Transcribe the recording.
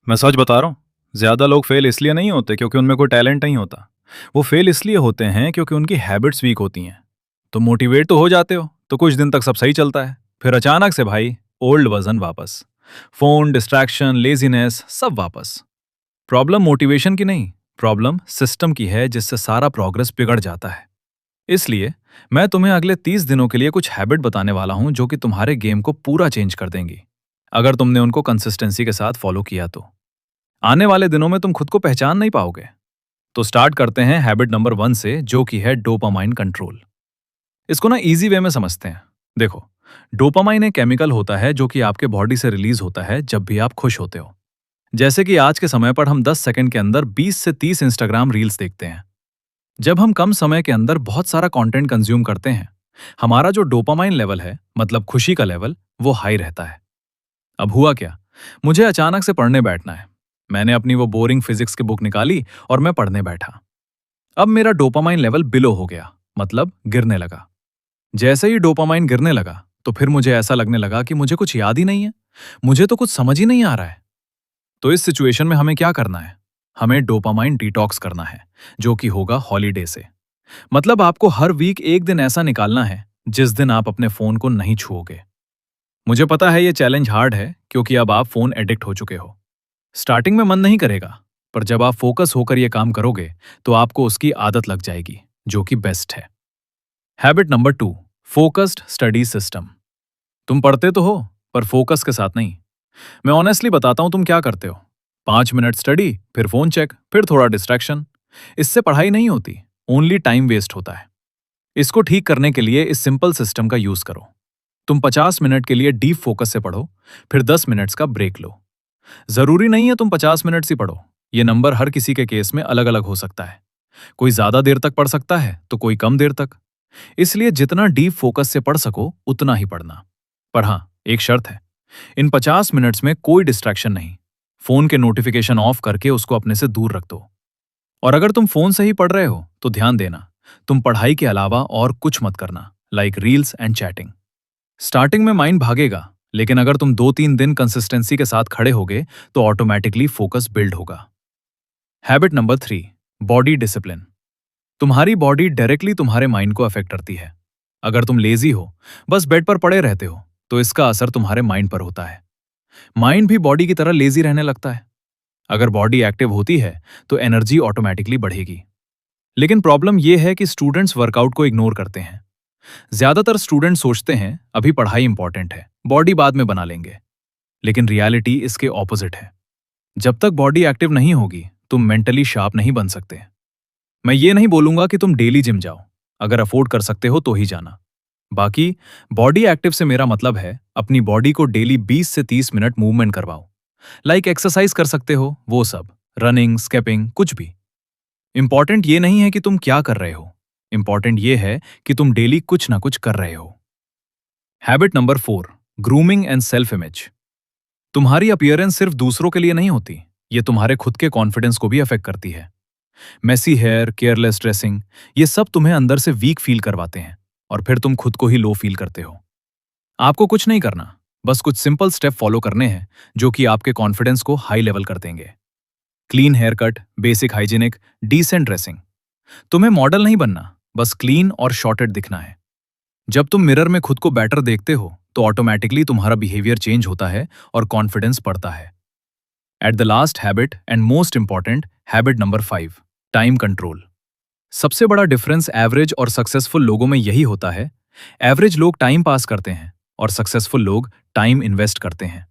मैं सच बता रहा हूँ। ज़्यादा लोग फेल इसलिए नहीं होते क्योंकि उनमें कोई टैलेंट नहीं होता। वो फेल इसलिए होते हैं क्योंकि उनकी हैबिट्स वीक होती हैं। तो मोटिवेट तो हो जाते हो, तो कुछ दिन तक सब सही चलता है। फिर अचानक से भाई, ओल्ड वर्जन वापस। फ़ोन, डिस्ट्रैक्शन, लेज़ीनेस सब वापस। प्रॉब्लम मोटिवेशन की नहीं, प्रॉब्लम सिस्टम की है जिससे सारा प्रोग्रेस बिगड़ जाता है। इसलिए मैं तुम्हें अगले 30 दिनों के लिए कुछ हैबिट बताने वाला हूँ जो कि तुम्हारे गेम को पूरा चेंज कर देंगी। अगर तुमने उनको कंसिस्टेंसी के साथ फॉलो किया तो। आने वाले दिनों में तुम खुद को पहचान नहीं पाओगे। तो स्टार्ट करते हैं हैबिट नंबर 1 से, जो कि है डोपामाइन कंट्रोल। इसको ना इजी वे में समझते हैं। देखो, डोपामाइन एक केमिकल होता है जो कि आपके बॉडी से रिलीज होता है जब भी आप खुश होते हो। जैसे कि आज के समय पर हम 10 सेकंड के अंदर 20 से 30 इंस्टाग्राम रील्स देखते हैं। जब हम कम समय के अंदर बहुत सारा कंटेंट कंज्यूम करते हैं, हमारा जो डोपामाइन लेवल है, मतलब खुशी का लेवल, वो हाई रहता है। अब हुआ क्या, मुझे अचानक से पढ़ने बैठना है। मैंने अपनी वो बोरिंग फिजिक्स की बुक निकाली और मैं पढ़ने बैठा। अब मेरा डोपामाइन लेवल बिलो हो गया, मतलब गिरने लगा। जैसे ही डोपामाइन गिरने लगा तो फिर मुझे ऐसा लगने लगा कि मुझे कुछ याद ही नहीं है, मुझे तो कुछ समझ ही नहीं आ रहा है। तो इस सिचुएशन में हमें क्या करना है? हमें डोपामाइन डिटॉक्स करना है, जो कि होगा हॉलीडे से। मतलब आपको हर वीक एक दिन ऐसा निकालना है जिस दिन आप अपने फोन को नहीं छुओगे। मुझे पता है ये चैलेंज हार्ड है क्योंकि अब आप फोन एडिक्ट हो चुके हो। स्टार्टिंग में मन नहीं करेगा, पर जब आप फोकस होकर ये काम करोगे तो आपको उसकी आदत लग जाएगी, जो कि बेस्ट है। Habit number 2, focused study system. तुम पढ़ते तो हो, पर फोकस के साथ नहीं। मैं ऑनेस्टली बताता हूं तुम क्या करते हो। 5 मिनट स्टडी, फिर फोन चेक, फिर थोड़ा डिस्ट्रैक्शन। इससे पढ़ाई नहीं होती, ओनली टाइम वेस्ट होता है। इसको ठीक करने के लिए इस सिंपल सिस्टम का यूज करो। तुम 50 मिनट के लिए डीप फोकस से पढ़ो, फिर 10 मिनट्स का ब्रेक लो। जरूरी नहीं है तुम 50 मिनट ही पढ़ो। ये नंबर हर किसी के केस में अलग अलग हो सकता है। कोई ज्यादा देर तक पढ़ सकता है तो कोई कम देर तक। इसलिए जितना डीप फोकस से पढ़ सको उतना ही पढ़ना। पर हाँ, एक शर्त है। इन 50 मिनट्स में कोई डिस्ट्रैक्शन नहीं। फोन के नोटिफिकेशन ऑफ करके उसको अपने से दूर रख दो। और अगर तुम फोन से ही पढ़ रहे हो तो ध्यान देना, तुम पढ़ाई के अलावा और कुछ मत करना, like reels and chatting. Starting में माइंड भागेगा, लेकिन अगर तुम 2-3 दिन कंसिस्टेंसी के साथ खड़े होगे तो ऑटोमेटिकली फोकस बिल्ड होगा। Habit number 3, body discipline. तुम्हारी बॉडी डायरेक्टली तुम्हारे माइंड को अफेक्ट करती है। अगर तुम लेजी हो, बस बेड पर पड़े रहते हो, तो इसका असर तुम्हारे माइंड पर होता है। माइंड भी बॉडी की तरह लेजी रहने लगता है। अगर बॉडी एक्टिव होती है तो एनर्जी ऑटोमेटिकली बढ़ेगी। लेकिन प्रॉब्लम यह है कि स्टूडेंट्स वर्कआउट को इग्नोर करते हैं। ज्यादातर स्टूडेंट सोचते हैं अभी पढ़ाई इंपॉर्टेंट है, बॉडी बाद में बना लेंगे। लेकिन रियलिटी इसके ऑपोजिट है। जब तक बॉडी एक्टिव नहीं होगी, तुम मेंटली शार्प नहीं बन सकते। मैं ये नहीं बोलूंगा कि तुम डेली जिम जाओ, अगर अफोर्ड कर सकते हो तो ही जाना। बाकी बॉडी एक्टिव से मेरा मतलब है अपनी बॉडी को डेली 20 से 30 मिनट मूवमेंट करवाओ। लाइक एक्सरसाइज कर सकते हो, वो सब, रनिंग, स्केपिंग, कुछ भी। इंपॉर्टेंट ये नहीं है कि तुम क्या कर रहे हो, इंपॉर्टेंट ये है कि तुम डेली कुछ ना कुछ कर रहे हो। Habit number 4, grooming and self image. तुम्हारी अपीयरेंस सिर्फ दूसरों के लिए नहीं होती, ये तुम्हारे खुद के कॉन्फिडेंस को भी अफेक्ट करती है। मेसी हेयर, केयरलेस ड्रेसिंग, ये सब तुम्हें अंदर से वीक फील करवाते हैं और फिर तुम खुद को ही लो फील करते हो। आपको कुछ नहीं करना, बस कुछ सिंपल स्टेप फॉलो करने हैं जो कि आपके कॉन्फिडेंस को हाई लेवल कर देंगे। Clean hair cut, basic hygienic, decent dressing. तुम्हें मॉडल नहीं बनना, बस क्लीन और शॉर्टेड दिखना है। जब तुम मिरर में खुद को बेटर देखते हो तो ऑटोमेटिकली तुम्हारा बिहेवियर चेंज होता है और कॉन्फिडेंस बढ़ता है। At the last habit and most important, habit number 5, time control. सबसे बड़ा डिफरेंस एवरेज और सक्सेसफुल लोगों में यही होता है। एवरेज लोग टाइम पास करते हैं और सक्सेसफुल लोग टाइम इन्वेस्ट करते हैं।